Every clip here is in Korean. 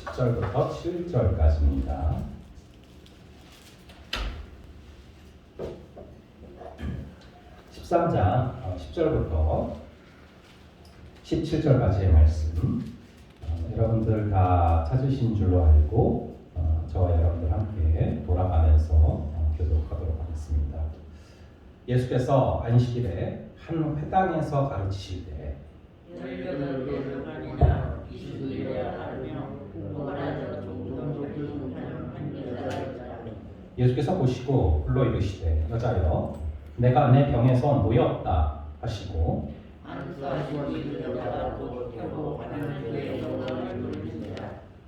10절부터 7절까지입니다. 13장 10절부터 17절까지의 말씀, 여러분들 다 찾으신 줄로 알고 저와 여러분들 함께 돌아가면서 교독하도록 하겠습니다. 예수께서 안식일에 한 회당에서 가르치실 때 예수께서 보시고 불러 이르시되 여자여 내가 내 병에서 놓였다 하시고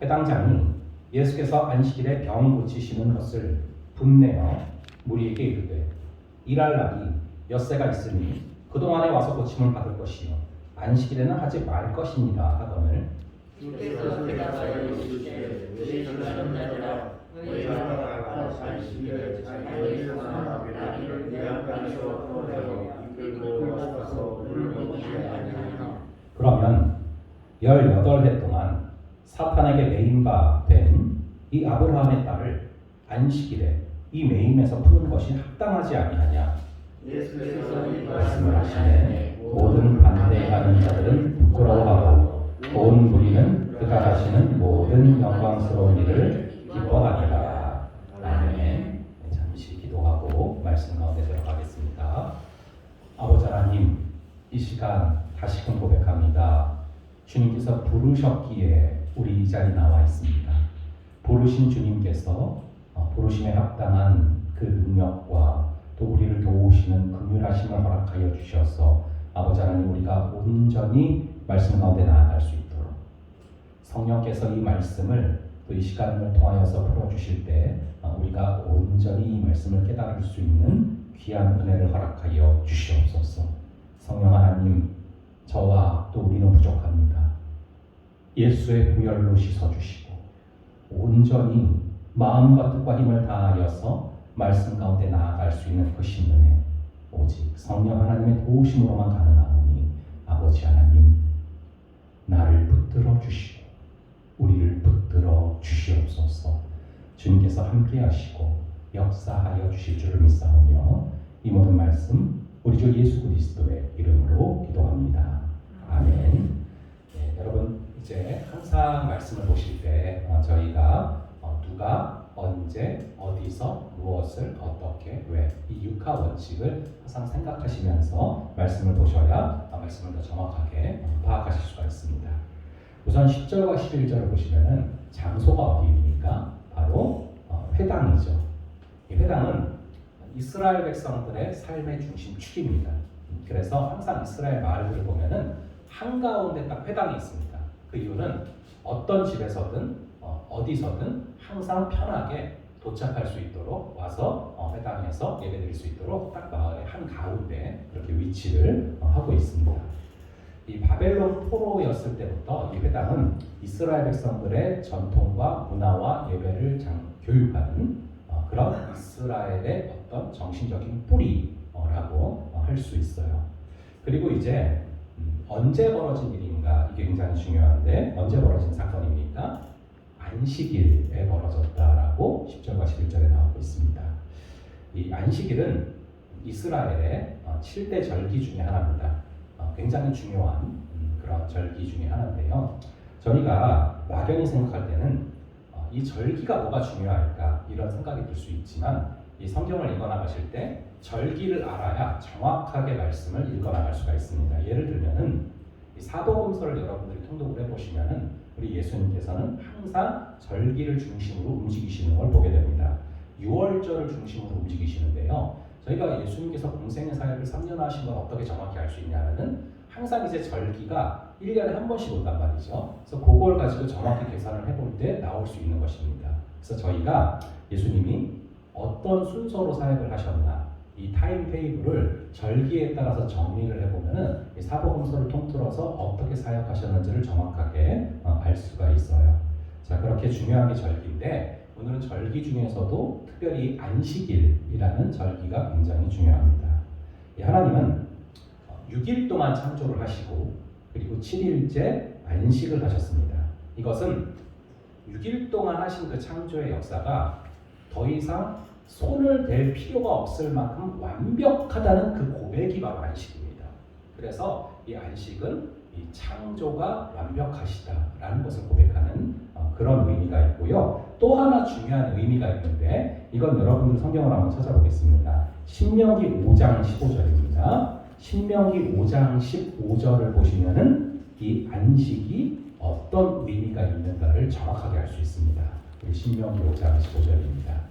회당장이 예수께서 안식일에 병 고치시는 것을 분내어 무리에게 이르되 일할 날이 엿새가 있으니 그동안에 와서 고침을 받을 것이요 안식일에는 하지 말 것이니라 하거늘 주께서 대답하여 이르시되 왜 전하셨나이다 왜 나라가 안식일에 자기의 나라를 대학간에서 떠내어 이끌고 와서 물을 먹지 아니하나. 그러면 18해 동안 사탄에게 매인 바 된 이 아브라함의 딸을 안식일에 이 매임에서 푸는 것이 합당하지 아니하냐. 예수께서 이 말씀을 하시되 모든 반대하는 자들은 부끄러워하고 온 무리는 그가 하시는 모든 영광스러운 일을 기뻐하리라. 아멘. 잠시 기도하고 말씀 가운데 들어가겠습니다. 아버지 하나님, 이 시간 다시금 고백합니다. 주님께서 부르셨기에 우리 이 자리에 나와 있습니다. 부르신 주님께서 부르심에 합당한 그 능력과 또 우리를 도우시는 긍휼하심을 허락하여 주셔서 아버지 하나님, 우리가 온전히 말씀 가운데 나아갈 수 있도록 성령께서 이 말씀을 또 이 시간을 통하여서 풀어주실 때 우리가 온전히 이 말씀을 깨달을 수 있는 귀한 은혜를 허락하여 주시옵소서. 성령 하나님, 저와 또 우리는 부족합니다. 예수의 보혈로 씻어주시고 온전히 마음과 뜻과 힘을 다하여서 말씀 가운데 나아갈 수 있는 그 신문에 오직 성령 하나님의 도우심으로만 가능하오니 아버지 하나님, 나를 붙들어 주시고 우리를 붙들어 주시옵소서. 주님께서 함께 하시고 역사하여 주실 줄을 믿사오며 이 모든 말씀 우리 주 예수 그리스도의 이름으로 기도합니다. 아멘. 네, 여러분, 이제 항상 말씀을 보실 때 저희가 누가 언제 어디서 무엇을 어떻게 왜 이 육하 원칙을 항상 생각하시면서 말씀을 보셔야 말씀을 더 정확하게 파악하실 수가 있습니다. 우선 10절과 11절을 보시면은 장소가 어디입니까? 바로 회당이죠. 이 회당은 이스라엘 백성들의 삶의 중심축입니다. 그래서 항상 이스라엘 마을들을 보면은 한가운데 딱 회당이 있습니다. 그 이유는 어떤 집에서든 어디서든 항상 편하게 도착할 수 있도록 와서 회당에서 예배드릴 수 있도록 딱 마을의 한가운데 그렇게 위치를 하고 있습니다. 이 바벨론 포로였을 때부터 이 회당은 이스라엘 백성들의 전통과 문화와 예배를 교육하는 그런 이스라엘의 어떤 정신적인 뿌리라고 할 수 있어요. 그리고 이제 언제 벌어진 일인가, 이게 굉장히 중요한데 언제 벌어진 사건입니까? 안식일에 벌어졌다라고 10절과 11절에 나오고 있습니다. 이 안식일은 이스라엘의 7대 절기 중에 하나입니다. 굉장히 중요한 그런 절기 중에 하나인데요. 저희가 막연히 생각할 때는 이 절기가 뭐가 중요할까 이런 생각이 들 수 있지만 이 성경을 읽어나가실 때 절기를 알아야 정확하게 말씀을 읽어나갈 수가 있습니다. 예를 들면은 이 사도금서를 여러분들이 통독을 해보시면은 우리 예수님께서는 항상 절기를 중심으로 움직이시는 걸 보게 됩니다. 6월절을 중심으로 움직이시는데요. 저희가 예수님께서 공생의 사역을 3년 하신 걸 어떻게 정확히 알 수 있냐면은 항상 이제 절기가 1년에 한 번씩 온단 말이죠. 그래서 그걸 가지고 정확히 계산을 해볼 때 나올 수 있는 것입니다. 그래서 저희가 예수님이 어떤 순서로 사역을 하셨나 이 타임 테이블을 절기에 따라서 정리를 해보면은 이 사복음서를 통틀어서 어떻게 사역하셨는지를 정확하게 알 수가 있어요. 자, 그렇게 중요한 게 절기인데 오늘은 절기 중에서도 특별히 안식일이라는 절기가 굉장히 중요합니다. 하나님은 6일 동안 창조를 하시고 그리고 7일째 안식을 하셨습니다. 이것은 6일 동안 하신 그 창조의 역사가 더 이상 손을 댈 필요가 없을 만큼 완벽하다는 그 고백이 바로 안식입니다. 그래서 이 안식은 이 창조가 완벽하시다라는 것을 고백하는 그런 의미가 있고요. 또 하나 중요한 의미가 있는데 이건 여러분들 성경을 한번 찾아보겠습니다. 신명기 5장 15절입니다. 신명기 5장 15절을 보시면은 이 안식이 어떤 의미가 있는가를 정확하게 알 수 있습니다. 우리 신명기 5장 15절입니다.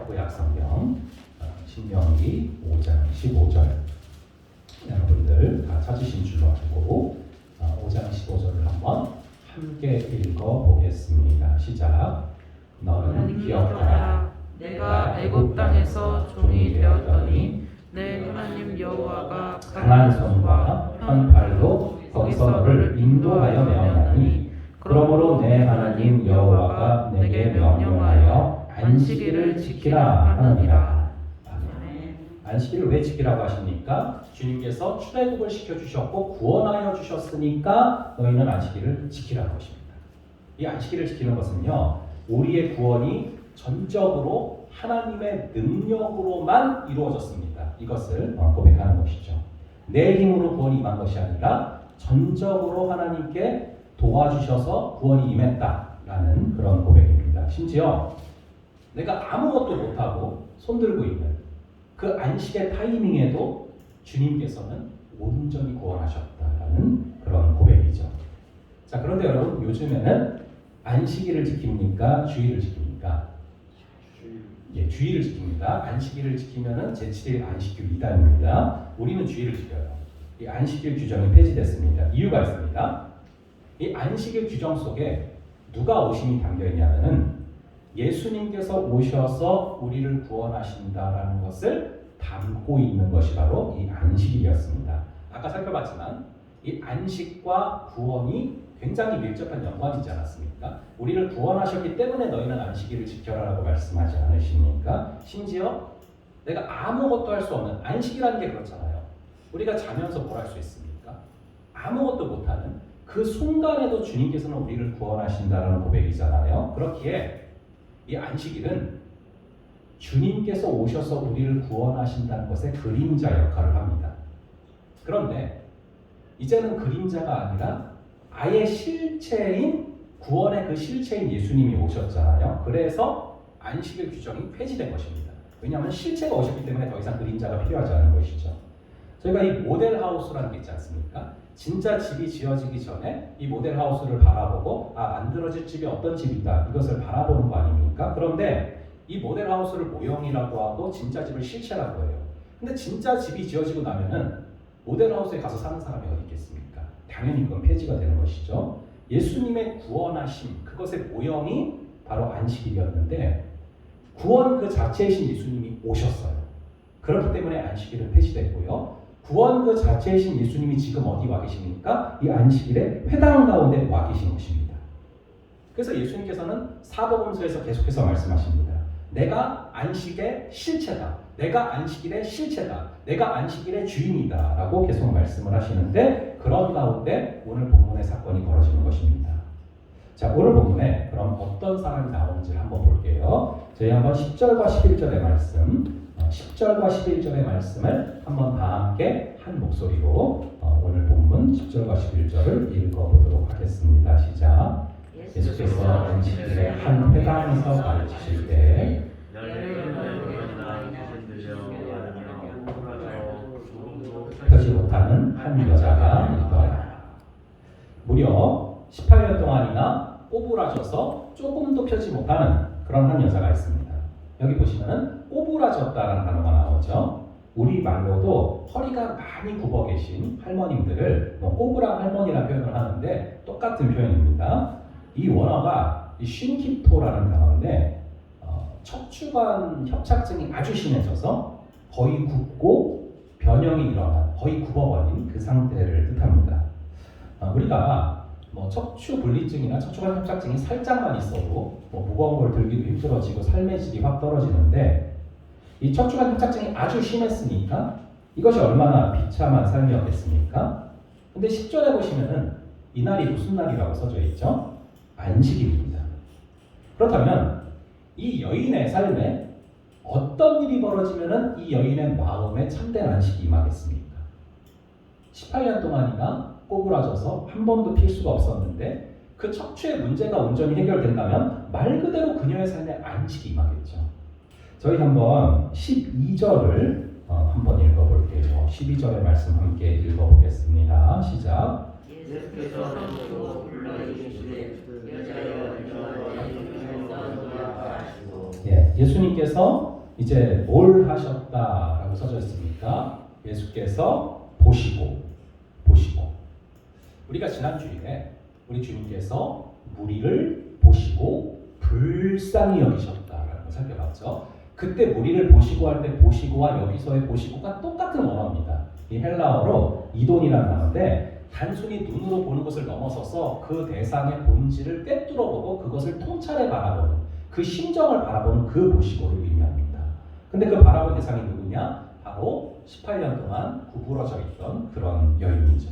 구약성경 신명기 5장 15절 여러분들 다 찾으신 줄로 알고 5장 15절을 한번 함께 읽어보겠습니다. 시작. 너는 기억하라. 내가 애굽 땅에서 종이 되었더니 내 하나님 여호와가 강한 손과 한 팔로 거기서 너를 인도하여 메어나니 그러므로 내 하나님 여호와가 내게 명령하여 안식일을 지키라 하느니라. 안식일을 왜 지키라고 하십니까? 주님께서 출애굽을 시켜주셨고 구원하여 주셨으니까 너희는 안식일을 지키라는 것입니다. 이 안식일을 지키는 것은요, 우리의 구원이 전적으로 하나님의 능력으로만 이루어졌습니다. 이것을 고백하는 것이죠. 내 힘으로 구원이 임한 것이 아니라 전적으로 하나님께 도와주셔서 구원이 임했다라는 그런 고백입니다. 심지어 내가 아무것도 못하고 손들고 있는 그 안식의 타이밍에도 주님께서는 온전히 구원하셨다라는 그런 고백이죠. 자, 그런데 여러분 요즘에는 안식일을 지킵니까? 주일을 지킵니까? 예, 주일을 지킵니다. 안식일을 지키면은 제7일 안식일 이단입니다. 우리는 주일을 지켜요. 이 안식일 규정이 폐지됐습니다. 이유가 있습니다. 이 안식일 규정 속에 누가 오심이 담겨 있냐면은 예수님께서 오셔서 우리를 구원하신다라는 것을 담고 있는 것이 바로 이 안식일이었습니다. 아까 살펴봤지만 이 안식과 구원이 굉장히 밀접한 연관이지 않았습니까? 우리를 구원하셨기 때문에 너희는 안식일을 지켜라라고 말씀하지 않으십니까? 심지어 내가 아무것도 할 수 없는 안식이라는 게 그렇잖아요. 우리가 자면서 뭘 할 수 있습니까? 아무것도 못하는 그 순간에도 주님께서는 우리를 구원하신다라는 고백이잖아요. 그렇기에 이 안식일은 주님께서 오셔서 우리를 구원하신다는 것의 그림자 역할을 합니다. 그런데 이제는 그림자가 아니라 아예 실체인 구원의 그 실체인 예수님이 오셨잖아요. 그래서 안식일 규정이 폐지된 것입니다. 왜냐하면 실체가 오셨기 때문에 더 이상 그림자가 필요하지 않은 것이죠. 저희가 이 모델하우스라는 게 있지 않습니까? 진짜 집이 지어지기 전에 이 모델하우스를 바라보고 만들어질 집이 어떤 집이다 이것을 바라보는 거 아닙니까? 그런데 이 모델하우스를 모형이라고 하고 진짜 집을 실체라고 해요. 근데 진짜 집이 지어지고 나면은 모델하우스에 가서 사는 사람이 어디 있겠습니까? 당연히 그건 폐지가 되는 것이죠. 예수님의 구원하심 그것의 모형이 바로 안식일이었는데 구원 그 자체이신 예수님이 오셨어요. 그렇기 때문에 안식일은 폐지됐고요. 구원 그 자체이신 예수님이 지금 어디 와 계십니까? 이 안식일의 회당 가운데 와 계신 것입니다. 그래서 예수님께서는 사복음서에서 계속해서 말씀하십니다. 내가 안식의 실체다. 내가 안식일의 실체다. 내가 안식일의 주인이다. 라고 계속 말씀을 하시는데 그런 가운데 오늘 본문의 사건이 벌어지는 것입니다. 자, 오늘 본문에 그럼 어떤 사람이 나오는지를 한번 볼게요. 저희 한번 10절과 11절의 말씀 10절과 11절의 말씀을 한번 다 함께 한 목소리로 오늘 본문 10절과 11절을 읽어보도록 하겠습니다. 시작. 예수께서 안식일에 한 회당에서 가르치실 때 펴지 못하는 한 여자가 있더라. 무려 18년 동안이나 꼬부라져서 조금도 펴지 못하는 그런 한 여자가 있습니다. 여기 보시면은 꼬부라졌다라는 단어가 나오죠. 우리 말로도 허리가 많이 굽어 계신 할머님들을 꼬부랑 할머니라는 표현을 하는데 똑같은 표현입니다. 이 원어가 쉰키토라는 단어인데 척추관 협착증이 아주 심해져서 거의 굽고 변형이 일어난 거의 굽어버린 그 상태를 뜻합니다. 우리가 척추 분리증이나 척추관 협착증이 살짝만 있어도 무거운 걸 들기도 힘들어지고 삶의 질이 확 떨어지는데 이 척추관 협착증이 아주 심했으니까 이것이 얼마나 비참한 삶이었겠습니까? 근데 10절에 보시면은 이날이 무슨 날이라고 써져 있죠? 안식일입니다. 그렇다면 이 여인의 삶에 어떤 일이 벌어지면은 이 여인의 마음에 참된 안식이 임하겠습니까? 18년 동안이나 꼬부라져서 한 번도 필 수가 없었는데 그 척추의 문제가 온전히 해결된다면 말 그대로 그녀의 삶에 안식이 임하겠죠. 저희 한번 12절을 한번 읽어볼게요. 12절의 말씀 함께 읽어보겠습니다. 시작. 예수께서 또 불러 이르시되 여자여 너의 믿음에서 너가 하시고. 예수님께서 이제 뭘 하셨다라고 써져 있습니까? 예수께서 보시고 우리가 지난 주일에 우리 주님께서 무리를 보시고 불쌍히 여기셨다라는 걸 살펴봤죠. 그때 무리를 보시고 할 때 보시고와 여기서의 보시고가 똑같은 원어입니다. 이 헬라어로 이돈이라는 단어인데 단순히 눈으로 보는 것을 넘어서서 그 대상의 본질을 꿰뚫어 보고 그것을 통찰해 바라보는 그 심정을 바라보는 그 보시고를 의미합니다. 근데 그 바라본 대상이 누구냐? 바로 18년 동안 구부러져 있던 그런 여인이죠.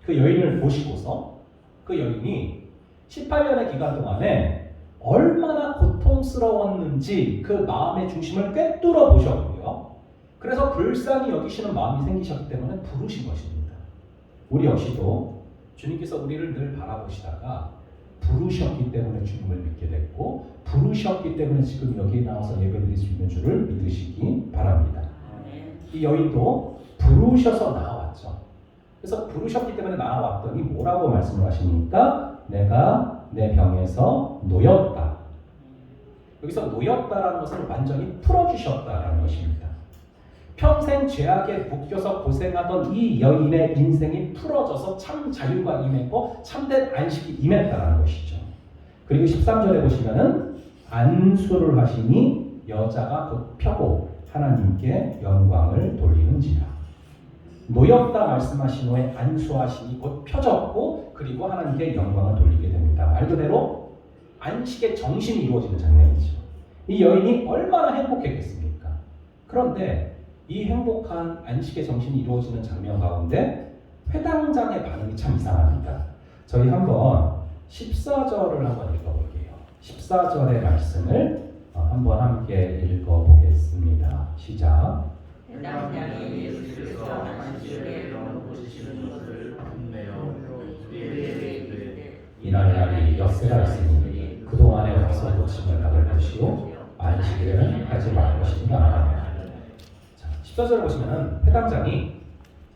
그 여인을 보시고서 그 여인이 18년의 기간 동안에 얼마나 고통스러웠는지 그 마음의 중심을 꿰뚫어 보셨고요. 그래서 불쌍히 여기시는 마음이 생기셨기 때문에 부르신 것입니다. 우리 역시도 주님께서 우리를 늘 바라보시다가 부르셨기 때문에 주님을 믿게 됐고 부르셨기 때문에 지금 여기에 나와서 예배드릴 수 있는 줄을 믿으시기 바랍니다. 이 여인도 부르셔서 나왔죠. 그래서 부르셨기 때문에 나와왔더니 뭐라고 말씀을 하십니까? 내가 내 병에서 놓였다. 여기서 놓였다라는 것은 완전히 풀어주셨다라는 것입니다. 평생 죄악에 묶여서 고생하던 이 여인의 인생이 풀어져서 참 자유가 임했고 참된 안식이 임했다라는 것이죠. 그리고 13절에 보시면은 안수를 하시니 여자가 곧 펴고 하나님께 영광을 돌리는지라. 놓였다 말씀하신 후에 안수하시니 곧 펴졌고 그리고 하나님께 영광을 돌리게 됩니다. 말 그대로 안식의 정신이 이루어지는 장면이죠. 이 여인이 얼마나 행복했겠습니까? 그런데 이 행복한 안식의 정신이 이루어지는 장면 가운데 회당장의 반응이 참 이상합니다. 저희 한번 14절을 한번 읽어볼게요. 14절의 말씀을 한번 함께 읽어보겠습니다. 시작. 회당장이 예수께서 안식일에 병을 고치시는 것을 분매어 이르되 이날날이 엿새가 있으니 그동안에 와서 고침을 받을 것이요 안식일에는 하지 말 것이니라. 14절을 보시면 회당장이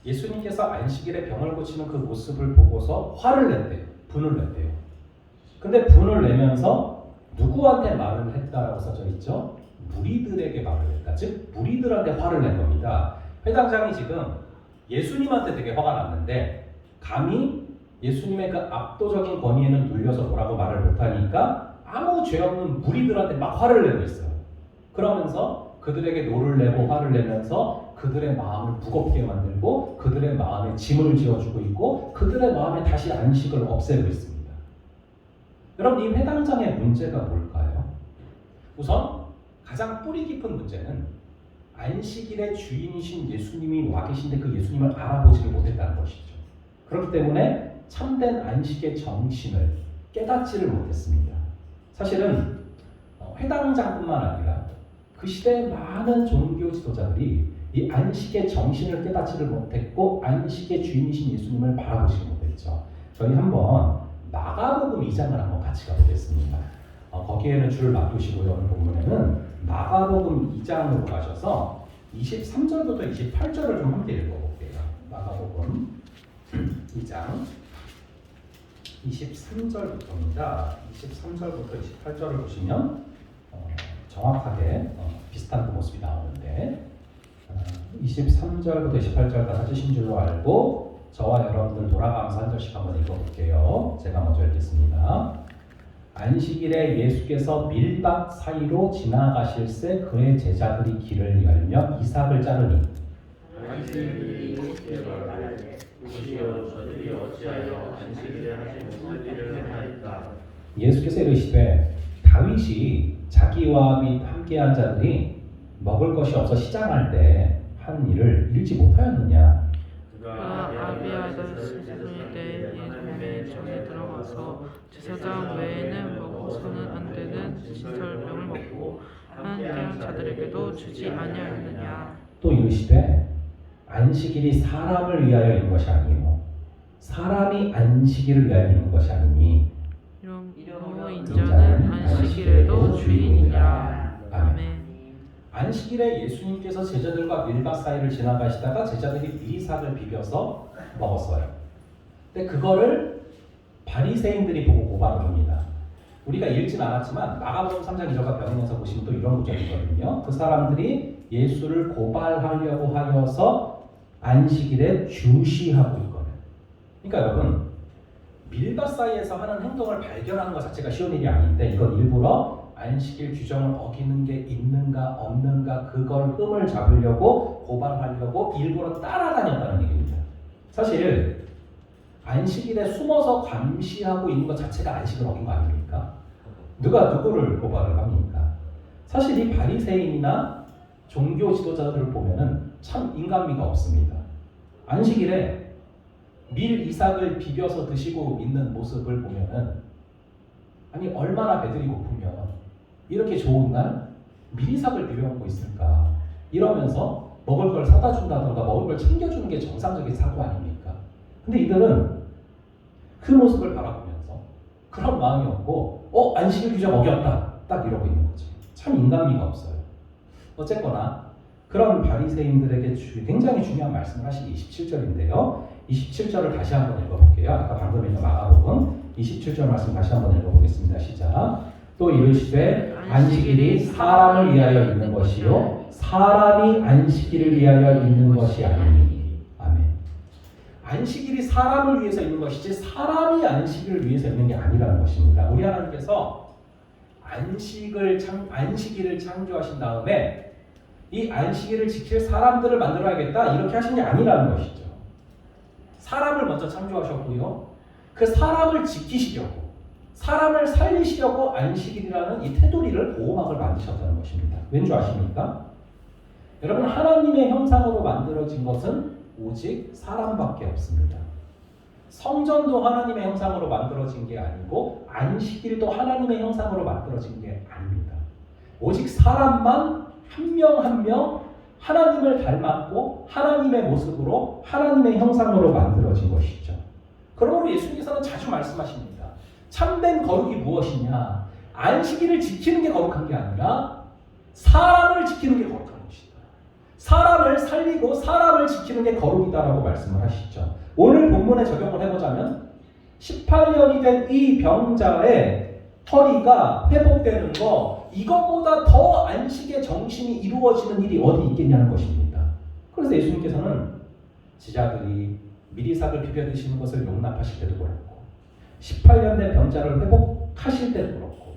예수님께서 안식일에 병을 고치는 그 모습을 보고서 화를 냈대요. 분을 냈대요. 근데 분을 내면서 누구한테 말을 했다라고 써져 있죠? 무리들에게 말을 했다. 즉 무리들한테 화를 낸 겁니다. 회당장이 지금 예수님한테 되게 화가 났는데 감히 예수님의 그 압도적인 권위에는 눌려서 뭐라고 말을 못하니까 아무 죄 없는 무리들한테 막 화를 내고 있어요. 그러면서 그들에게 노를 내고 화를 내면서 그들의 마음을 무겁게 만들고 그들의 마음에 짐을 지어주고 있고 그들의 마음에 다시 안식을 없애고 있습니다. 여러분, 이 회당장의 문제가 뭘까요? 우선 가장 뿌리 깊은 문제는 안식일의 주인이신 예수님이 와 계신데 그 예수님을 알아보지를 못했다는 것이죠. 그렇기 때문에 참된 안식의 정신을 깨닫지를 못했습니다. 사실은 회당장뿐만 아니라 그 시대의 많은 종교 지도자들이 이 안식의 정신을 깨닫지를 못했고 안식의 주인이신 예수님을 바라보지 못했죠. 저희 한번 마가복음 2장을 한번 같이 가보겠습니다. 거기에는 줄을 맡기시고요. 오늘 본문에는 마가복음 2장으로 가셔서 23절부터 28절을 좀 함께 읽어볼게요. 마가복음 2장 23절부터입니다. 23절부터 28절을 보시면 정확하게 비슷한 그 모습이 나오는데 23절부터 28절까지 찾으신 줄로 알고 저와 여러분들 돌아가면서 한 절씩 한번 읽어볼게요. 제가 먼저 읽겠습니다. 안식일에 예수께서 밀밭 사이로 지나가실새 그의 제자들이 길을 열며 이삭을 자르니 안식일이 예수께서 말하되 보시오 저들이 어찌하여 안식일에 하지 못할 일을 하나이까. 예수께서 이르시되 다윗이 자기와 및 함께한 자들이 먹을 것이 없어 시장할 때 한 일을 잃지 못하였느냐. 그가 아비아들 스승일 때 예수님의 가서 제사장 외에는 먹어서는 안 되는 진설병을 먹고 하나님께 자들에게도 주지 아니하였느냐. 또 이르시되 안식일이 사람을 위하여 있는 것이 아니요 사람이 안식일을 위하여 있는 것이 아니니 이러므로 인자는 안식일에도 주인이니라. 아멘. 안식일에 예수님께서 제자들과 밀밭 사이를 지나가시다가 제자들이 미리삭을 비벼서 먹었어요. 근데 그거를 바리새인들이 보고 고발을 합니다. 우리가 읽진 않았지만 마가복음 3장 2절과 변인해서 보시면 또 이런 구절이 있거든요. 그 사람들이 예수를 고발하려고 하여서 안식일에 주시하고 있거든요. 그러니까 여러분 밀밭 사이에서 하는 행동을 발견하는 것 자체가 쉬운 일이 아닌데 이건 일부러 안식일 규정을 어기는 게 있는가 없는가 그걸 흠을 잡으려고 고발하려고 일부러 따라다녔다는 얘기입니다. 사실 안식일에 숨어서 감시하고 있는 것 자체가 안식을 어긴 거 아닙니까? 누가 누구를 고발을 합니까? 사실 이 바리새인이나 종교 지도자들을 보면은 참 인간미가 없습니다. 안식일에 밀 이삭을 비벼서 드시고 있는 모습을 보면은 아니 얼마나 배들이 고프면 이렇게 좋은 날 밀이삭을 비벼 먹고 있을까 이러면서 먹을 걸 사다 준다던가 먹을 걸 챙겨주는 게 정상적인 사고 아닙니까? 근데 이들은 그 모습을 바라보면서 그런 마음이 없고 안식일 규정 어겼다 딱 이러고 있는 거죠. 참 인간미가 없어요. 어쨌거나 그런 바리새인들에게 굉장히 중요한 말씀을 하신 게 27절인데요. 27절을 다시 한번 읽어볼게요. 아까 방금 읽은 마가복음 27절 말씀 다시 한번 읽어보겠습니다. 시작. 또 이르시되 안식일이 사람을 위하여 있는 것이요 사람이 안식일을 위하여 있는 것이 아니니. 아멘. 안식일이 사람을 위해서 있는 것이지 사람이 안식일을 위해서 있는 게 아니라는 것입니다. 우리 하나님께서 안식일을 창조하신 다음에 이 안식일을 지킬 사람들을 만들어야겠다 이렇게 하신 게 아니라는 것이죠. 사람을 먼저 창조하셨고요. 그 사람을 지키시려고 사람을 살리시려고 안식일이라는 이 테두리를 보호막을 만드셨다는 것입니다. 왠지 아십니까? 여러분 하나님의 형상으로 만들어진 것은 오직 사람밖에 없습니다. 성전도 하나님의 형상으로 만들어진 게 아니고 안식일도 하나님의 형상으로 만들어진 게 아닙니다. 오직 사람만 한 명 한 명 하나님을 닮았고 하나님의 모습으로 하나님의 형상으로 만들어진 것이죠. 그러므로 예수님께서는 자주 말씀하십니다. 참된 거룩이 무엇이냐? 안식일을 지키는 게 거룩한 게 아니라 사람을 지키는 게 거룩한 것이다. 사람을 살리고 사람을 지키는 게 거룩이다라고 말씀을 하시죠. 오늘 본문에 적용을 해보자면 18년이 된 이 병자의 허리가 회복되는 거 이것보다 더 안식의 정신이 이루어지는 일이 어디 있겠냐는 것입니다. 그래서 예수님께서는 제자들이 미리삭을 비벼 드시는 것을 용납하실 때도 그렇고 18년 된 병자를 회복하실 때도 그렇고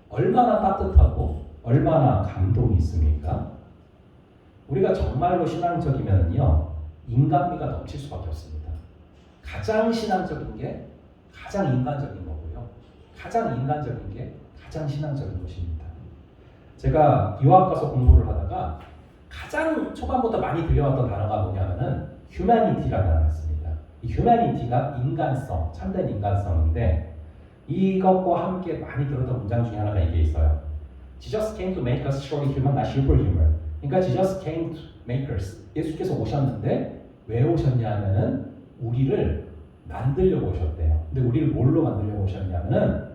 얼마나 따뜻하고 얼마나 감동이 있습니까? 우리가 정말로 신앙적이면요 인간미가 넘칠 수밖에 없습니다. 가장 신앙적인 게 가장 인간적인 거고요. 가장 인간적인 게 가장 신앙적인 것입니다. 제가 유학 가서 공부를 하다가 가장 초반부터 많이 들려왔던 단어가 뭐냐면은 humanity라는 단어가 있습니다. 이 humanity가 인간성, 참된 인간성인데 이것과 함께 많이 들었던 문장 중에 하나가 이게 있어요. Jesus came to make us surely human, not superhuman. 그러니까 Jesus came to make us. 예수께서 오셨는데 왜 오셨냐면은 우리를 만들려고 오셨대요. 근데 우리를 뭘로 만들려고 오셨냐면은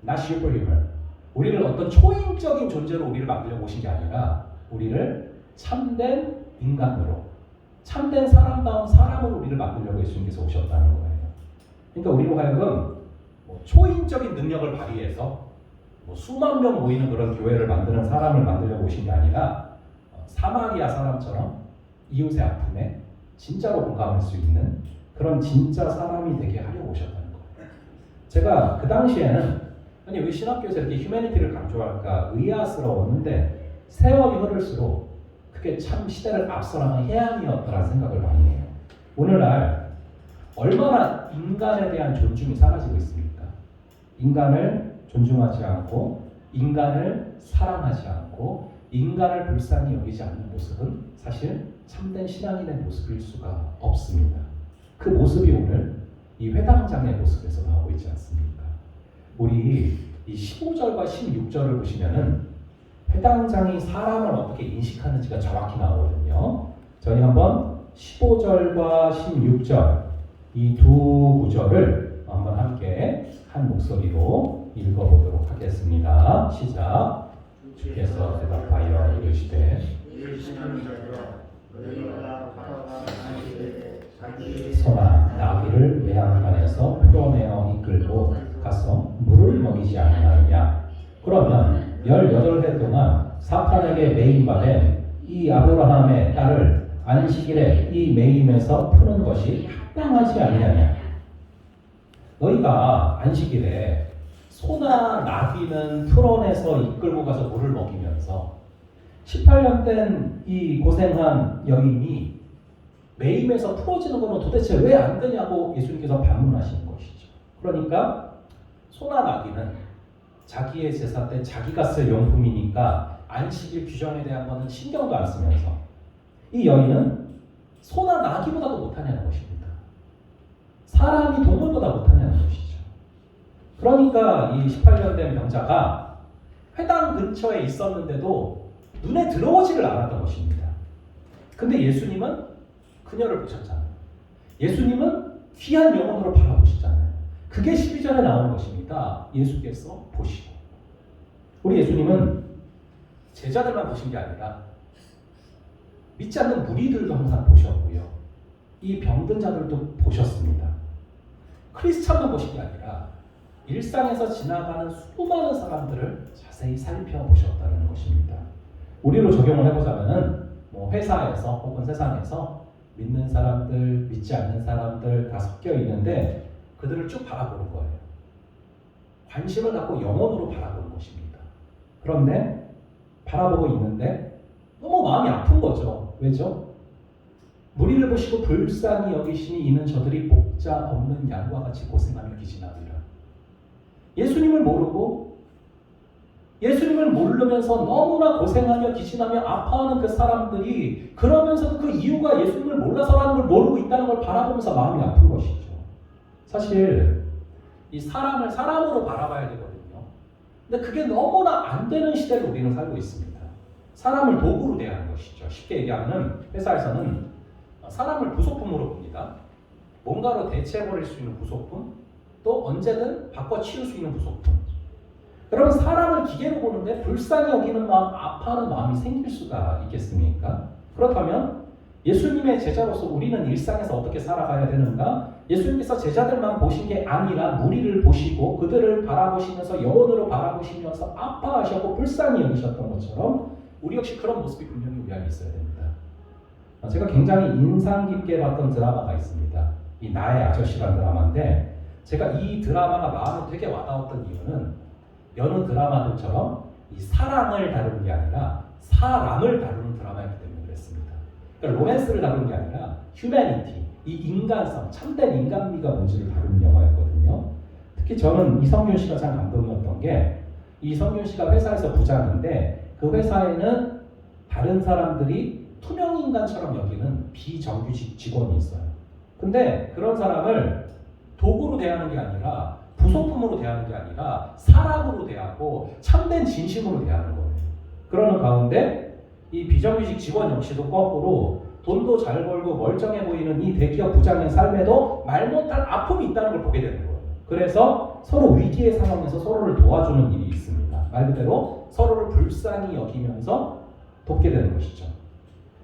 not superhuman. 우리를 어떤 초인적인 존재로 우리를 만들려고 오신 게 아니라 우리를 참된 인간으로 참된 사람다운 사람으로 우리를 만들려고 예수님께서 오셨다는 거예요. 그러니까 우리로 하여금 초인적인 능력을 발휘해서 수만 명 모이는 그런 교회를 만드는 사람을 만들려고 오신 게 아니라 사마리아 사람처럼 이웃의 아픔에 진짜로 공감할 수 있는 그런 진짜 사람이 되게 하려고 오셨다는 거예요. 제가 그 당시에는 아니 왜 신학교에서 이렇게 휴머니티를 강조할까 의아스러웠는데 세월이 흐를수록 그게 참 시대를 앞서가는 해안이었다는 생각을 많이 해요. 오늘날 얼마나 인간에 대한 존중이 사라지고 있습니까? 인간을 존중하지 않고 인간을 사랑하지 않고 인간을 불쌍히 여기지 않는 모습은 사실 참된 신앙인의 모습일 수가 없습니다. 그 모습이 오늘 이 회당장의 모습에서 나오고 있지 않습니까? 우리 이 15절과 16절을 보시면은 회당장이 사람을 어떻게 인식하는지가 정확히 나오거든요. 저희 한번 15절과 16절 이 두 구절을 한번 함께 한 목소리로 읽어보도록 하겠습니다. 시작. 주께서 대답하여 이르시되 소나 나귀를 외양간에서 풀어내어 이끌고 가서 물을 먹이지 아니하느냐. 그러면 18해 동안 사탄에게 매임받은 이 아브라함의 딸을 안식일에 이 매임에서 푸는 것이 합당하지 아니하냐. 너희가 안식일에 소나 나귀는 풀어내서 이끌고 가서 물을 먹이면서 18년 된 이 고생한 여인이 매임에서 풀어지는 것은 도대체 왜 안 되냐고 예수님께서 반문하시는 것이죠. 그러니까 소나 나귀는 자기의 제사 때 자기가 쓸 용품이니까 안식일 규정에 대한 것은 신경도 안 쓰면서 이 여인은 소나 나귀보다도 못하냐는 것입니다. 사람이 동물보다 못하냐는 것이죠. 그러니까 이 18년 된 병자가 회당 근처에 있었는데도 눈에 들어오지를 않았던 것입니다. 근데 예수님은 그녀를 보셨잖아요. 예수님은 귀한 영혼으로 바라보시잖아요. 그게 12절에 나오는 것입니다. 예수께서 보시고. 우리 예수님은 제자들만 보신 게 아니라 믿지 않는 무리들도 항상 보셨고요. 이 병든 자들도 보셨습니다. 크리스찬만 보신 게 아니라 일상에서 지나가는 수많은 사람들을 자세히 살펴보셨다는 것입니다. 우리로 적용을 해보자면은 회사에서 혹은 세상에서 믿는 사람들, 믿지 않는 사람들 다 섞여 있는데 그들을 쭉 바라보는 거예요. 관심을 갖고 영혼으로 바라보는 것입니다. 그런데 바라보고 있는데 너무 마음이 아픈 거죠. 왜죠? 무리를 보시고 불쌍히 여기시니 이는 저들이 목자 없는 양과 같이 고생하며 기진하리라. 예수님을 모르고 예수님을 모르면서 너무나 고생하며 기진하며 아파하는 그 사람들이 그러면서도 그 이유가 예수님을 몰라서라는 걸 모르고 있다는 걸 바라보면서 마음이 아픈 것이죠. 사실 이 사람을 사람으로 바라봐야 되거든요. 근데 그게 너무나 안 되는 시대를 우리는 살고 있습니다. 사람을 도구로 대하는 것이죠. 쉽게 얘기하면 회사에서는 사람을 부속품으로 봅니다. 뭔가로 대체해버릴 수 있는 부속품, 또 언제든 바꿔 치울 수 있는 부속품. 그러면 사람을 기계로 보는데 불쌍히 여기는 마음, 아파하는 마음이 생길 수가 있겠습니까? 그렇다면 예수님의 제자로서 우리는 일상에서 어떻게 살아가야 되는가? 예수님께서 제자들만 보신 게 아니라 무리를 보시고 그들을 바라보시면서 영혼으로 바라보시면서 아파하셨고 불쌍히 여기셨던 것처럼 우리 역시 그런 모습이 분명히 우리 안에 있어야 됩니다. 제가 굉장히 인상 깊게 봤던 드라마가 있습니다. 이 나의 아저씨라는 드라마인데 제가 이 드라마가 마음에 되게 와닿았던 이유는 여느 드라마들처럼 이 사랑을 다루는 게 아니라 사람을 다루는 드라마였기 때문에 그랬습니다. 그러니까 로맨스를 다루는 게 아니라 휴머니티, 이 인간성, 참된 인간미가 뭔지를 다루는 영화였거든요. 특히 저는 이성균 씨가 참 감동이었던 게 이성균 씨가 회사에서 부장인데 그 회사에는 다른 사람들이 투명인간처럼 여기는 비정규직 직원이 있어요. 근데 그런 사람을 도구로 대하는 게 아니라 부속품으로 대하는 게 아니라 사람으로 대하고 참된 진심으로 대하는 거예요. 그러는 가운데 이 비정규직 직원 역시도 거꾸로 돈도 잘 벌고 멀쩡해 보이는 이 대기업 부장의 삶에도 말 못할 아픔이 있다는 걸 보게 되는 거예요. 그래서 서로 위기의 상황에서 서로를 도와주는 일이 있습니다. 말 그대로 서로를 불쌍히 여기면서 돕게 되는 것이죠.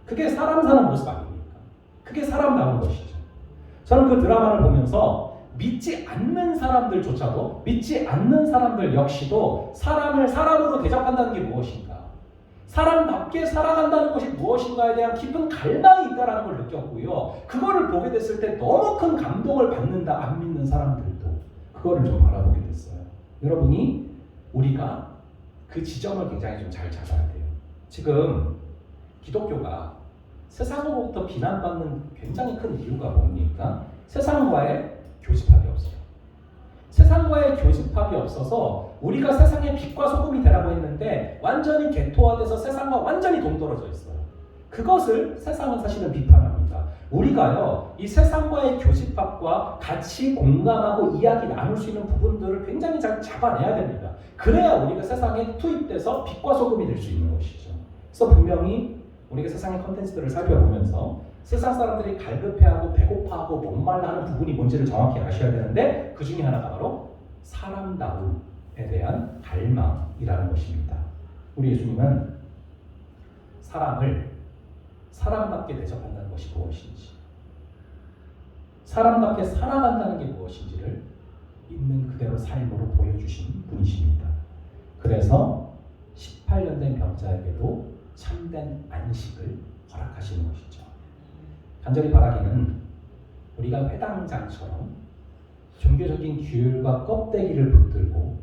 그게 사람 사는 모습 아닙니까? 그게 사람다운 것이죠. 저는 그 드라마를 보면서 믿지 않는 사람들조차도 믿지 않는 사람들 역시도 사람을 사람으로 대접한다는 게 무엇인가? 사람답게 살아간다는 것이 무엇인가에 대한 깊은 갈망이 있다는 걸 느꼈고요. 그거를 보게 됐을 때 너무 큰 감동을 받는다. 안 믿는 사람들도 그거를 좀 바라보게 됐어요. 여러분이 우리가 그 지점을 굉장히 좀 잘 잡아야 돼요. 지금 기독교가 세상으로부터 비난받는 굉장히 큰 이유가 뭡니까? 세상과의 교집합이 없어요. 세상과의 교집합이 없어서 우리가 세상의 빛과 소금이 되라고 했는데 완전히 개토화돼서 세상과 완전히 동떨어져 있어요. 그것을 세상은 사실은 비판합니다. 우리가요, 이 세상과의 교집합과 같이 공감하고 이야기 나눌 수 있는 부분들을 굉장히 잘 잡아내야 됩니다. 그래야 우리가 세상에 투입돼서 빛과 소금이 될 수 있는 것이죠. 그래서 분명히 우리가 세상의 컨텐츠들을 살펴보면서 세상 사람들이 갈급해하고 배고파하고 목말라하는 부분이 뭔지를 정확히 아셔야 되는데 그 중에 하나가 바로 사람다움에 대한 갈망이라는 것입니다. 우리 예수님은 사람을 사람답게 대접한다는 것이 무엇인지, 사람답게 살아간다는 게 무엇인지를 있는 그대로 삶으로 보여주신 분이십니다. 그래서 18년 된 병자에게도 참된 안식을 허락하시는 것이죠. 간절히 바라기는 우리가 회당장처럼 종교적인 규율과 껍데기를 붙들고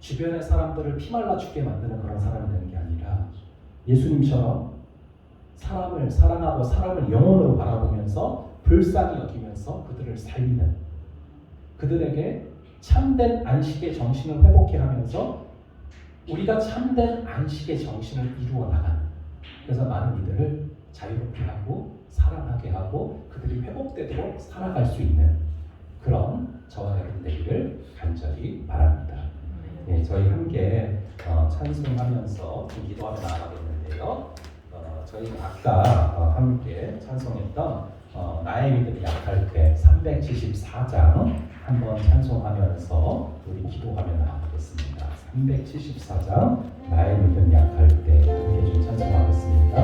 주변의 사람들을 피말라 죽게 만드는 그런 사람이 되는 게 아니라 예수님처럼 사람을 사랑하고 사람을 영혼으로 바라보면서 불쌍히 여기면서 그들을 살리는, 그들에게 참된 안식의 정신을 회복해 하면서 우리가 참된 안식의 정신을 이루어 나가는, 그래서 많은 이들을 자유롭게 하고 사랑하게 하고 그들이 회복되도록 살아갈 수 있는 그런 저와 여러분 되기를 간절히 바랍니다. 네, 저희 함께 찬송하면서 좀 기도하며 나아가겠는데요. 저희 아까 함께 찬송했던 나의 믿음이 약할 때 374장 한번 찬송하면서 우리 기도하며 나아가겠습니다. 374장 나의 믿음 약할 때 함께 좀 찬송하겠습니다.